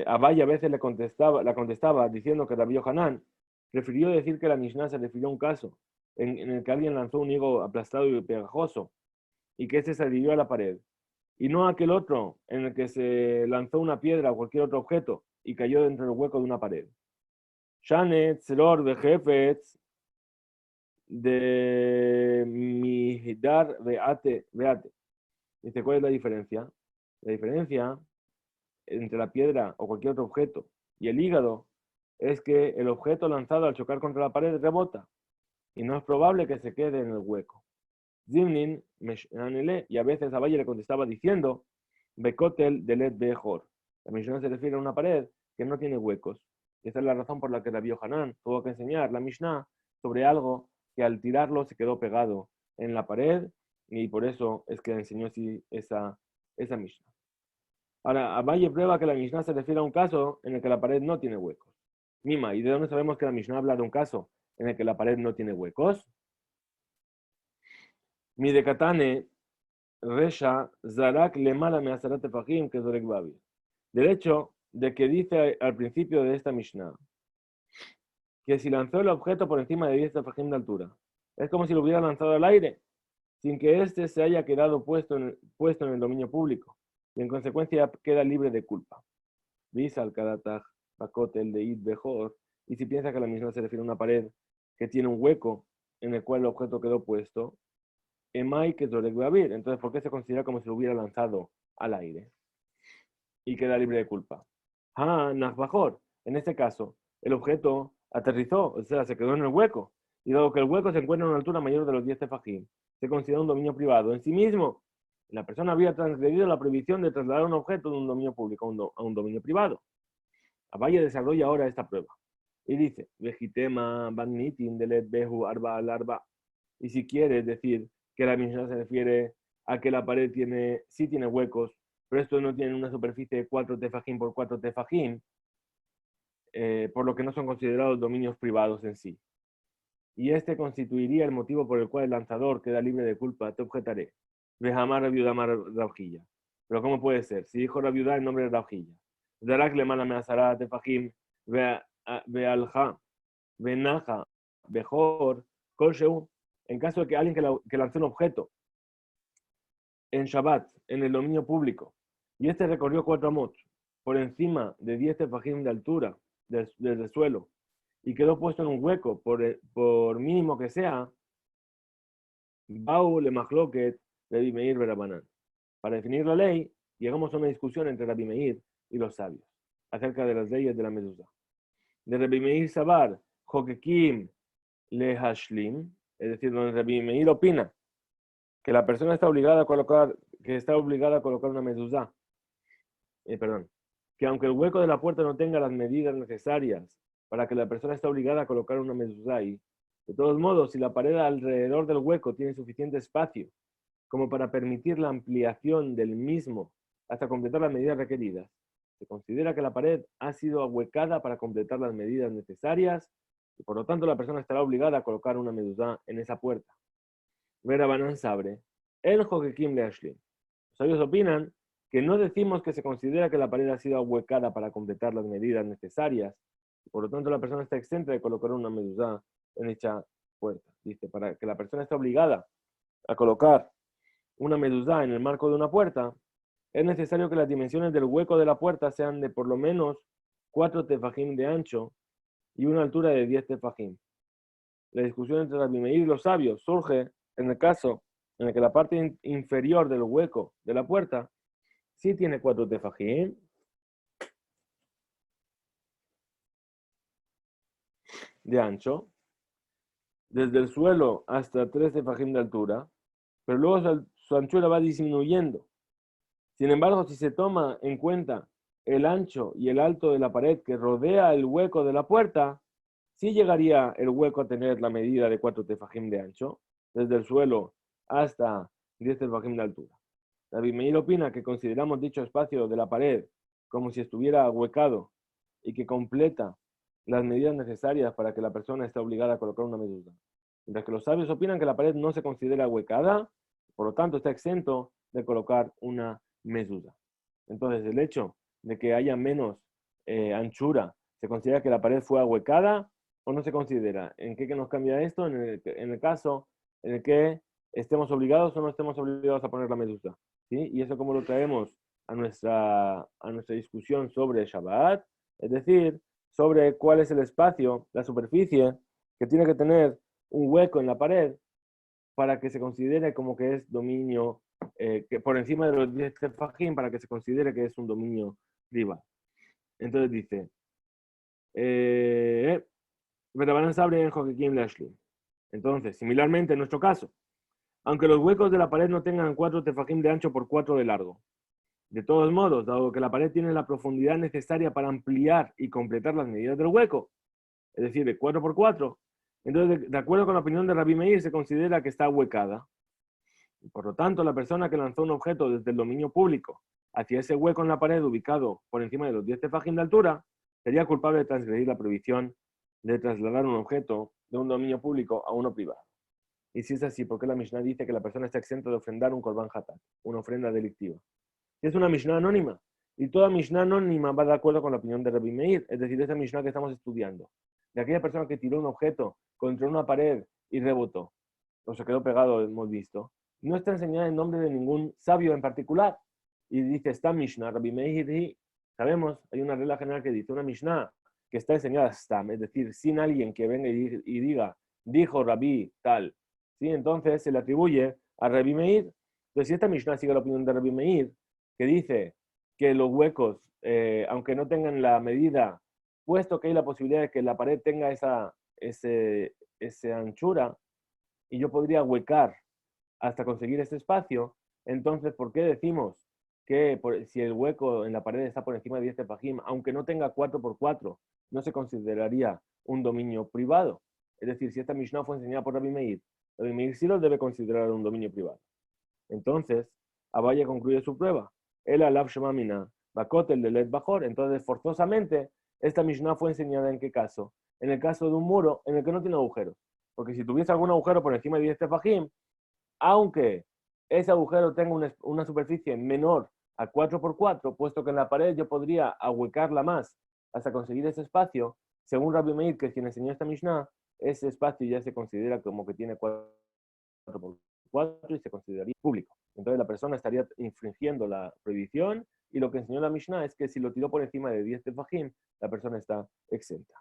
Abaye a veces la contestaba diciendo que Rabbi Yohanan prefirió decir que la Mishnah se refirió a un caso en el que alguien lanzó un higo aplastado y pegajoso y que este se adhirió a la pared. Y no aquel otro en el que se lanzó una piedra o cualquier otro objeto y cayó dentro del hueco de una pared. Shanet, Zeror, Bejefetz, de Mihdar, Beate. Dice, ¿cuál es la diferencia? La diferencia entre la piedra o cualquier otro objeto y el hígado es que el objeto lanzado al chocar contra la pared rebota y no es probable que se quede en el hueco. Zimnin, Meshanele, y a veces a Valle le contestaba diciendo, Bekotel delet Bejor. La Mishnah se refiere a una pared que no tiene huecos. Y esa es la razón por la que Rabbi Yohanan tuvo que enseñar la Mishnah sobre algo que al tirarlo se quedó pegado en la pared y por eso es que enseñó así esa Mishnah. Ahora, Abaye prueba que la Mishnah se refiere a un caso en el que la pared no tiene huecos. Mima, ¿y de dónde sabemos que la Mishnah habla de un caso en el que la pared no tiene huecos? Mi de Katane, Resha Zarak Lemala Meazarat Tefajim que Zorek Babi. Del hecho de que dice al principio de esta Mishnah que si lanzó el objeto por encima de 10 tefajim de altura, es como si lo hubiera lanzado al aire, sin que éste se haya quedado puesto en el dominio público, y en consecuencia queda libre de culpa. Visa al Karataj, Bakotel de Id Bejor, y si piensa que la misma se refiere a una pared que tiene un hueco en el cual el objeto quedó puesto, Emai que Zorek Babir, entonces ¿por qué se considera como si lo hubiera lanzado al aire? Y queda libre de culpa. Bajor, en este caso, el objeto aterrizó, o sea, se quedó en el hueco, y dado que el hueco se encuentra a una altura mayor de los 10 tefajim, se considera un dominio privado en sí mismo. La persona había transgredido la prohibición de trasladar un objeto de un dominio público a un dominio privado. Abaye desarrolla ahora esta prueba y dice, Vejitema Bagnitin delet behu arba al arba. Y si quieres decir que la Mishnah se refiere a que la pared sí tiene huecos, pero estos no tienen una superficie de 4 tefajim por 4 tefajim, por lo que no son considerados dominios privados en sí. Y este constituiría el motivo por el cual el lanzador queda libre de culpa. Te objetaré. Vejamar Rabiudamar Rabjilla. Pero ¿cómo puede ser? Si dijo Rabiudá en nombre de Rabjilla. Darak le mala meazara tefajim vealja venaja bejor kolsheu. En caso de que alguien que lanzó un objeto en Shabbat, en el dominio público, y este recorrió 4 amot por encima de 10 tefajim de altura desde el suelo, y quedó puesto en un hueco, por mínimo que sea, Bau le Mahloket de Rabbi Meir Berabanán. Para definir la ley, llegamos a una discusión entre Rabbi Meir y los sabios acerca de las leyes de la mezuzá. De Rabbi Meir Sabar, Jokekim le Hashlim, es decir, donde Rabbi Meir opina que la persona está obligada a colocar una mezuzá, que aunque el hueco de la puerta no tenga las medidas necesarias para que la persona esté obligada a colocar una mezuzá ahí, de todos modos, si la pared alrededor del hueco tiene suficiente espacio como para permitir la ampliación del mismo hasta completar las medidas requeridas, se considera que la pared ha sido ahuecada para completar las medidas necesarias y por lo tanto la persona estará obligada a colocar una mezuzá en esa puerta. Vera Banan Sabre, el Jokekim le Ashlim. Los sabios opinan que no decimos que se considera que la pared ha sido ahuecada para completar las medidas necesarias, y por lo tanto la persona está exenta de colocar una mezuzá en dicha puerta. Dice, para que la persona esté obligada a colocar una mezuzá en el marco de una puerta, es necesario que las dimensiones del hueco de la puerta sean de por lo menos 4 tefajim de ancho y una altura de 10 tefajim. La discusión entre Rabbi Meir y los sabios surge en el caso en el que la parte inferior del hueco de la puerta sí tiene 4 tefajim de ancho, desde el suelo hasta 3 tefajim de altura, pero luego su anchura va disminuyendo. Sin embargo, si se toma en cuenta el ancho y el alto de la pared que rodea el hueco de la puerta, sí llegaría el hueco a tener la medida de 4 tefajim de ancho, desde el suelo hasta 10 tefajim de altura. Rabbi Meir opina que consideramos dicho espacio de la pared como si estuviera ahuecado y que completa las medidas necesarias para que la persona esté obligada a colocar una mezuzá. Mientras que los sabios opinan que la pared no se considera ahuecada, por lo tanto está exento de colocar una mezuzá. Entonces, el hecho de que haya menos anchura, ¿se considera que la pared fue ahuecada o no se considera? ¿En qué nos cambia esto? En el caso en el que estemos obligados o no estemos obligados a poner la mezuzá. ¿Sí? Y eso como lo traemos a nuestra discusión sobre Shabbat, es decir, sobre cuál es el espacio, la superficie que tiene que tener un hueco en la pared para que se considere como que es dominio, que por encima de los 10 tefajim, para que se considere que es un dominio privado. Entonces dice, entonces, similarmente en nuestro caso, aunque los huecos de la pared no tengan 4 tefajim de ancho por 4 de largo, de todos modos, dado que la pared tiene la profundidad necesaria para ampliar y completar las medidas del hueco, es decir, de 4 por 4, entonces, de acuerdo con la opinión de Rabbi Meir, se considera que está ahuecada. Por lo tanto, la persona que lanzó un objeto desde el dominio público hacia ese hueco en la pared ubicado por encima de los 10 tefajim de altura, sería culpable de transgredir la prohibición de trasladar un objeto de un dominio público a uno privado. Y si es así, ¿por qué la Mishnah dice que la persona está exenta de ofrendar un korban hatat, una ofrenda delictiva? Si es una Mishnah anónima, y toda Mishnah anónima va de acuerdo con la opinión de Rabbi Meir, es decir, esa Mishnah que estamos estudiando, de aquella persona que tiró un objeto contra una pared y rebotó, o se quedó pegado, hemos visto, no está enseñada en nombre de ningún sabio en particular. Y dice, esta Mishnah, Rabbi Meir, y sabemos, hay una regla general que dice, una Mishnah que está enseñada stam, es decir, sin alguien que venga y diga, dijo Rabbi tal, ¿sí? Entonces se le atribuye a Rabbi Meir. Entonces, si esta Mishnah sigue la opinión de Rabbi Meir, que dice que los huecos, aunque no tengan la medida, puesto que hay la posibilidad de que la pared tenga esa anchura, y yo podría huecar hasta conseguir ese espacio, entonces, ¿por qué decimos que si el hueco en la pared está por encima de 10 tefajim, aunque no tenga 4x4, no se consideraría un dominio privado? Es decir, si esta Mishnah fue enseñada por Rabbi Meir sí lo debe considerar un dominio privado. Entonces, Abaye concluye su prueba. El alaf shemamina, bakotel de led bajor. Entonces, forzosamente, esta Mishnah fue enseñada en qué caso? En el caso de un muro en el que no tiene agujeros. Porque si tuviese algún agujero por encima de 10 tefajim, aunque ese agujero tenga una superficie menor a 4x4, puesto que en la pared yo podría ahuecarla más hasta conseguir ese espacio, según Rabbi Meir, que es quien enseñó esta Mishnah, ese espacio ya se considera como que tiene 4x4 y se consideraría público. Entonces la persona estaría infringiendo la prohibición, y lo que enseñó la Mishnah es que si lo tiró por encima de 10 tefajim, la persona está exenta.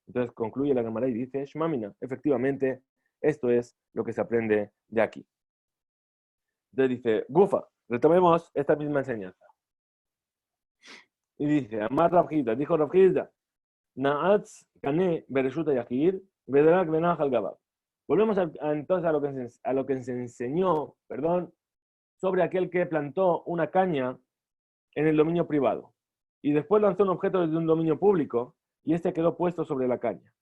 Entonces concluye la Gemara y dice, Shmamina, efectivamente, esto es lo que se aprende de aquí. Entonces dice, Gufa, retomemos esta misma enseñanza. Y dice, Amar Rabhida, dijo Rabhida, Naatz Kane Bereshuta Yahir, Vedrak Benach al Gabab. Volvemos entonces a lo que se enseñó, sobre aquel que plantó una caña en el dominio privado y después lanzó un objeto desde un dominio público y este quedó puesto sobre la caña.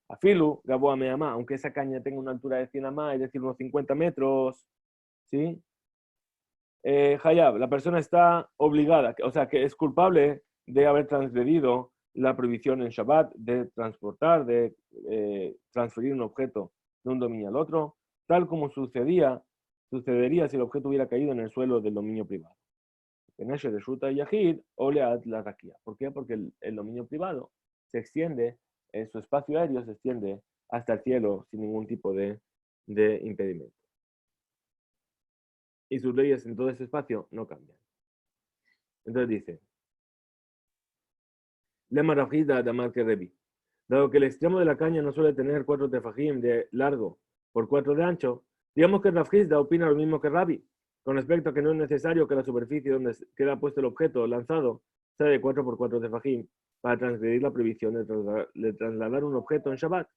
Afilu, Gabo Ameamá, aunque esa caña tenga una altura de 100 amá, es decir, unos 50 metros, ¿sí? Hayab, la persona está obligada, o sea, que es culpable de haber transgredido la prohibición en Shabbat de transportar, de transferir un objeto de un dominio al otro, tal como sucedería si el objeto hubiera caído en el suelo del dominio privado. En ese resulta Yahid o la raquía. ¿Por qué? Porque el dominio privado se extiende, su espacio aéreo se extiende hasta el cielo sin ningún tipo de impedimento. Y sus leyes en todo ese espacio no cambian. Entonces dice, Lema Rafida Damar que Rebi. Dado que el extremo de la caña no suele tener 4 tefajim de largo por 4 de ancho, digamos que Rafida opina lo mismo que Rabbi, con respecto a que no es necesario que la superficie donde queda puesto el objeto lanzado sea de 4x4 tefajim para transgredir la prohibición de trasladar un objeto en Shabbat.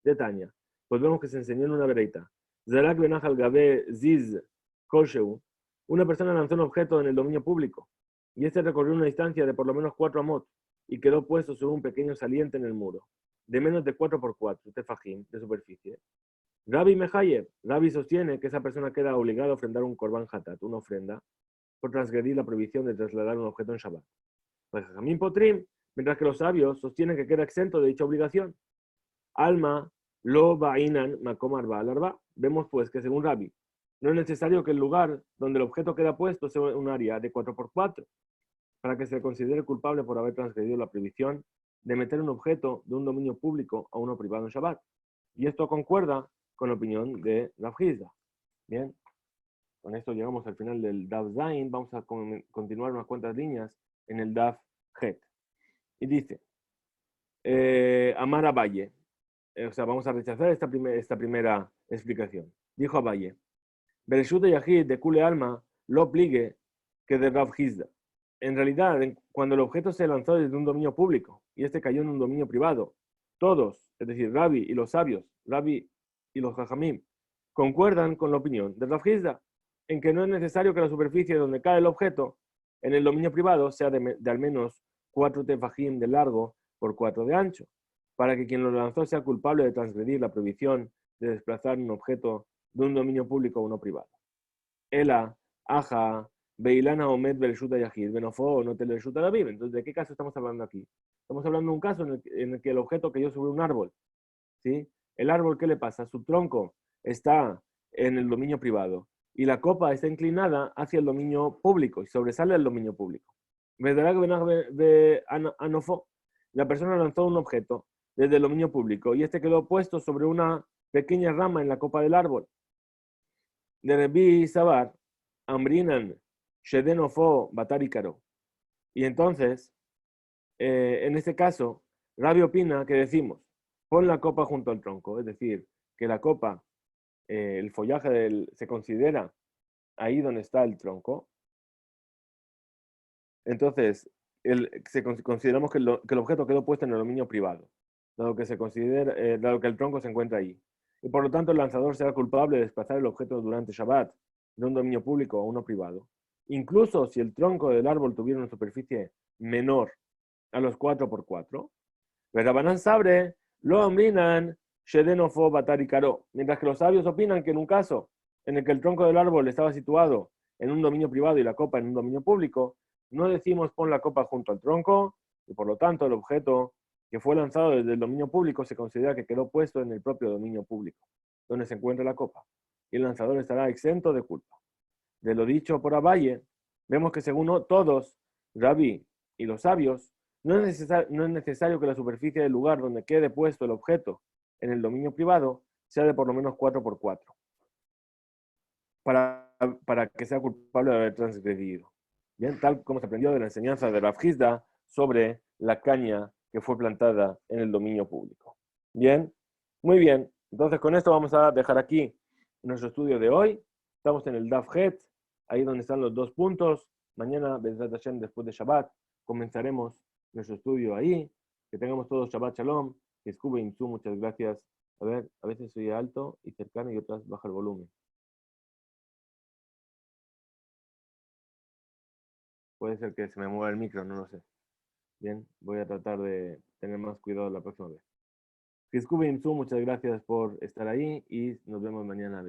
De Tanya, pues vemos que se enseñó en una vereita. Zarak benachal gabe ziz kosheu. Una persona lanzó un objeto en el dominio público y este recorrió una distancia de por lo menos 4 amot y quedó puesto sobre un pequeño saliente en el muro, de menos de 4x4 tefajim de superficie. Rabbi Mehayev, Rabbi sostiene que esa persona queda obligada a ofrendar un korban hatat, una ofrenda, por transgredir la prohibición de trasladar un objeto en Shabbat. Pues Jamín Potrim, mientras que los sabios sostienen que queda exento de dicha obligación. Alma, lo ba'inan makom arba al arba. Vemos pues que según Rabbi, no es necesario que el lugar donde el objeto queda puesto sea un área de 4x4 para que se le considere culpable por haber transgredido la prohibición de meter un objeto de un dominio público a uno privado en Shabbat. Y esto concuerda con la opinión de Rav Hizda. Bien, con esto llegamos al final del Daf Zain. Vamos a continuar unas cuantas líneas en el Daf Het. Y dice, Amar Abaye, o sea, vamos a rechazar esta primera explicación. Dijo Abaye, Bereshut Yahid de Kule Alma lo obligue que de Rav Hizda. En realidad, cuando el objeto se lanzó desde un dominio público y este cayó en un dominio privado, todos, es decir, Rabbi y los sabios, Rabbi y los Jajamim, concuerdan con la opinión de Rav Hizda en que no es necesario que la superficie donde cae el objeto en el dominio privado sea de al menos 4 tefajim de largo por 4 de ancho, para que quien lo lanzó sea culpable de transgredir la prohibición de desplazar un objeto de un dominio público a uno privado. Ela, Aja, Beilana Omed Bereshuta Yahid, Benofo, no te Bereshuta David. Entonces, ¿de qué caso estamos hablando aquí? Estamos hablando de un caso en el que el objeto cayó sobre un árbol. ¿Sí? El árbol, ¿qué le pasa? Su tronco está en el dominio privado y la copa está inclinada hacia el dominio público y sobresale del dominio público. La persona lanzó un objeto desde el dominio público y este quedó puesto sobre una pequeña rama en la copa del árbol. De Rebi Sabar, Ambrinan, Shedenofo, Batarikaro. Y entonces, en este caso, Rabbi opina que decimos, pon la copa junto al tronco, es decir, que la copa, el follaje se considera ahí donde está el tronco. Entonces, consideramos que el objeto quedó puesto en el dominio privado, dado que dado que el tronco se encuentra ahí. Y por lo tanto, el lanzador será culpable de desplazar el objeto durante Shabbat de un dominio público a uno privado. Incluso si el tronco del árbol tuviera una superficie menor a los 4x4, Rabanán Sabre lo ambrinan Shedenofo Batarikaro. Mientras que los sabios opinan que en un caso en el que el tronco del árbol estaba situado en un dominio privado y la copa en un dominio público, no decimos pon la copa junto al tronco y por lo tanto el objeto que fue lanzado desde el dominio público se considera que quedó puesto en el propio dominio público, donde se encuentra la copa, y el lanzador estará exento de culpa. De lo dicho por Abaye, vemos que según todos, Rabí y los sabios, no es necesario que la superficie del lugar donde quede puesto el objeto en el dominio privado sea de por lo menos 4x4 para que sea culpable de haber transgredido. Bien, tal como se aprendió de la enseñanza de Rav Hizda sobre la caña que fue plantada en el dominio público. Bien, muy bien. Entonces con esto vamos a dejar aquí nuestro estudio de hoy. Estamos en el Daf Het, ahí donde están los 2 puntos. Mañana, Bezrat Hashem, después de Shabbat, comenzaremos nuestro estudio ahí. Que tengamos todos Shabbat Shalom. Que Skube Imsu, muchas gracias. A ver, a veces soy alto y cercano y otras baja el volumen. Puede ser que se me mueva el micro, no lo sé. Bien, voy a tratar de tener más cuidado la próxima vez. Skube Imsu, muchas gracias por estar ahí y nos vemos mañana.